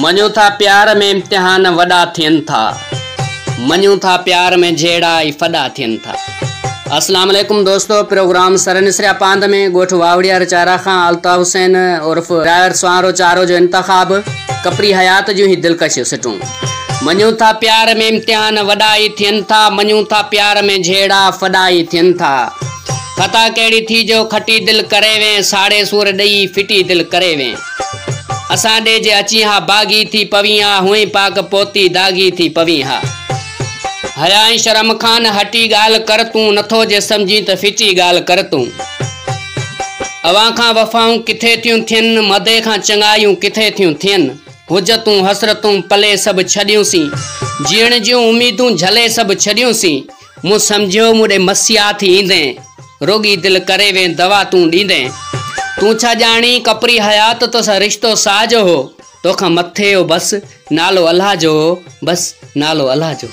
मञूं था प्यार में इम्तिहान वॾा थियनि था, मञूं था प्यार में जहिड़ा ई फॾा थियनि था। अस्सलाम वालेकुम दोस्तों, प्रोग्राम सरनिसरिया पांद में गोठ वावड़िया रचारा खां अल्ताफ हुसैन उर्फ ड्राइवर सुवारो चारो जो इंतखाब कपरी हयात जूं ही दिलकश सिटूं। मञूं था प्यार में इम्तिहान वॾा ई थियनि था, मञूं था प्यार में जहिड़ा फॾा ई थियनि था। खता कहिड़ी थी जो खटी दिल करे वें, साड़े सूर ॾेई फिटी दिल करे वें। असां ॾे जे अची हा बागी थी पवी हा, हुई पाक पोती दागी थी पवी हा। हया ऐं शर्म खान हटी ॻाल्हि कर तूं, नथो जे सम्झी त फिटी ॻाल्हि कर तूं। अवां खां वफ़ाऊं किथे थियूं थियनि, मदे खां चङायूं किथे थियूं थियनि। हुजतूं हसरतूं पले सभु छॾियूंसीं, जीअण जूं उम्मीदूं झले सभु छॾियूंसीं। मूं सम्झियो मूं ॾे मसिया थी ईंदे, रोगी दिल करे वें दवा तूं ॾींदे। तूं छा ॼाणी कपरी हयात तोसां रिश्तो साजो हो, तोखां मथे हो बस नालो अल्लाह जो हो, बस नालो अल्लाह जो।